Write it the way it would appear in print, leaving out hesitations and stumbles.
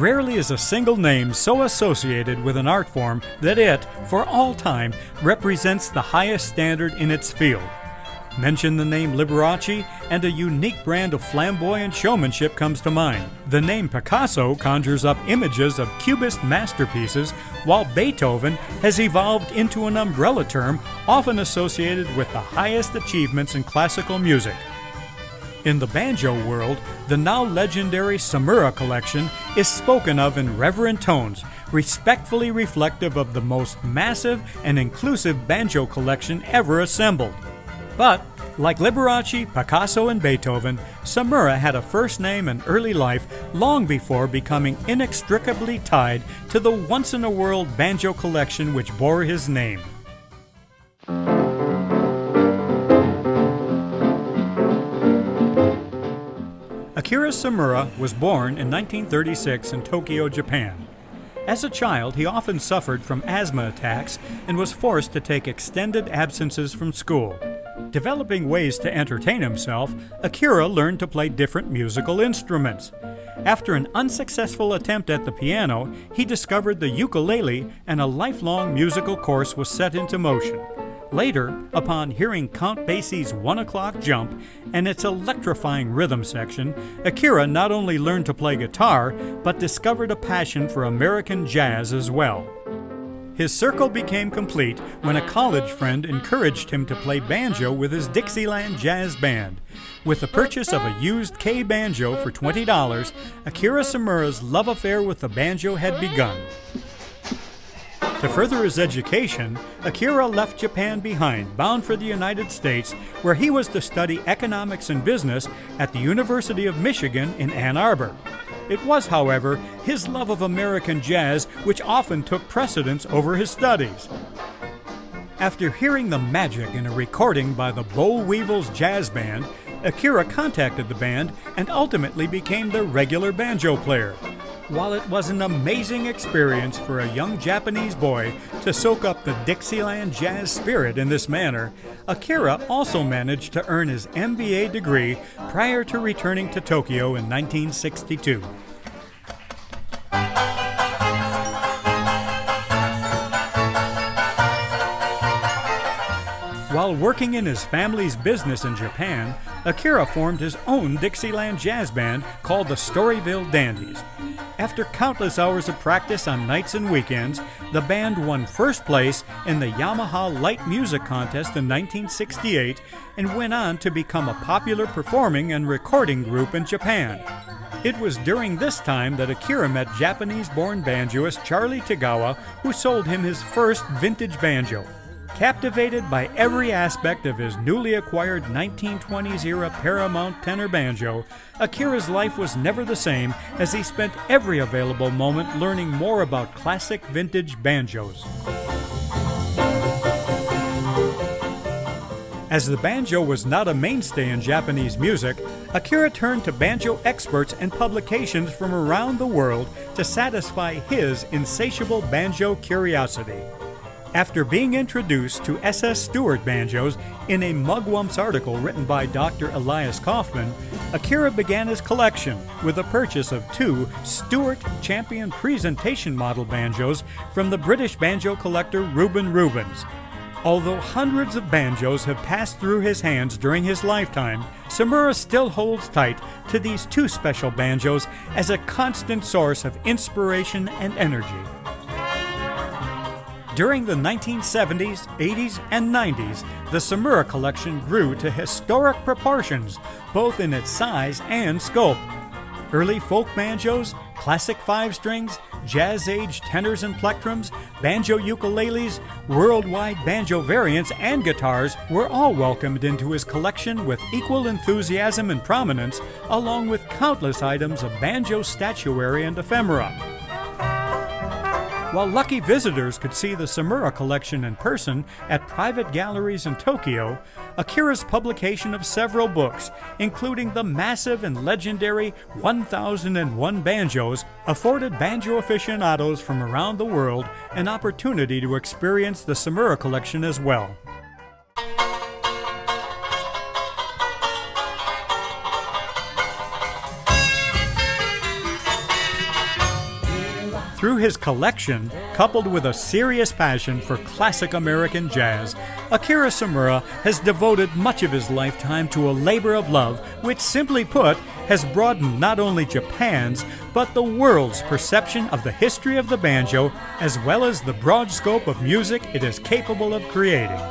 Rarely is a single name so associated with an art form that it, for all time, represents the highest standard in its field. Mention the name Liberace, and a unique brand of flamboyant showmanship comes to mind. The name Picasso conjures up images of Cubist masterpieces, while Beethoven has evolved into an umbrella term often associated with the highest achievements in classical music. In the banjo world, the now legendary Tsumura collection is spoken of in reverent tones, respectfully reflective of the most massive and inclusive banjo collection ever assembled. But, like Liberace, Picasso, and Beethoven, Tsumura had a first name and early life long before becoming inextricably tied to the once-in-a-world banjo collection which bore his name. Akira Tsumura was born in 1936 in Tokyo, Japan. As a child, he often suffered from asthma attacks and was forced to take extended absences from school. Developing ways to entertain himself, Akira learned to play different musical instruments. After an unsuccessful attempt at the piano, he discovered the ukulele, and a lifelong musical course was set into motion. Later, upon hearing Count Basie's 1 O'Clock Jump and its electrifying rhythm section, Akira not only learned to play guitar, but discovered a passion for American jazz as well. His circle became complete when a college friend encouraged him to play banjo with his Dixieland Jazz Band. With the purchase of a used K banjo for $20, Akira Tsumura's love affair with the banjo had begun. To further his education, Akira left Japan behind, bound for the United States, where he was to study economics and business at the University of Michigan in Ann Arbor. It was, however, his love of American jazz which often took precedence over his studies. After hearing the magic in a recording by the Boll Weevils Jazz Band, Akira contacted the band and ultimately became their regular banjo player. While it was an amazing experience for a young Japanese boy to soak up the Dixieland jazz spirit in this manner, Akira also managed to earn his MBA degree prior to returning to Tokyo in 1962. While working in his family's business in Japan, Akira formed his own Dixieland jazz band called the Storyville Dandies. After countless hours of practice on nights and weekends, the band won first place in the Yamaha Light Music Contest in 1968 and went on to become a popular performing and recording group in Japan. It was during this time that Akira met Japanese-born banjoist Charlie Tagawa, who sold him his first vintage banjo. Captivated by every aspect of his newly acquired 1920s-era Paramount tenor banjo, Akira's life was never the same as he spent every available moment learning more about classic vintage banjos. As the banjo was not a mainstay in Japanese music, Akira turned to banjo experts and publications from around the world to satisfy his insatiable banjo curiosity. After being introduced to S.S. Stewart banjos in a Mugwumps article written by Dr. Elias Kaufman, Akira began his collection with the purchase of 2 Stewart Champion Presentation Model banjos from the British banjo collector Reuben Rubens. Although hundreds of banjos have passed through his hands during his lifetime, Tsumura still holds tight to these 2 special banjos as a constant source of inspiration and energy. During the 1970s, 80s, and 90s, the Tsumura collection grew to historic proportions, both in its size and scope. Early folk banjos, classic 5-strings, jazz-age tenors and plectrums, banjo ukuleles, worldwide banjo variants, and guitars were all welcomed into his collection with equal enthusiasm and prominence, along with countless items of banjo statuary and ephemera. While lucky visitors could see the Tsumura collection in person at private galleries in Tokyo, Akira's publication of several books, including the massive and legendary 1001 Banjos, afforded banjo aficionados from around the world an opportunity to experience the Tsumura collection as well. Through his collection, coupled with a serious passion for classic American jazz, Akira Tsumura has devoted much of his lifetime to a labor of love which, simply put, has broadened not only Japan's, but the world's perception of the history of the banjo, as well as the broad scope of music it is capable of creating.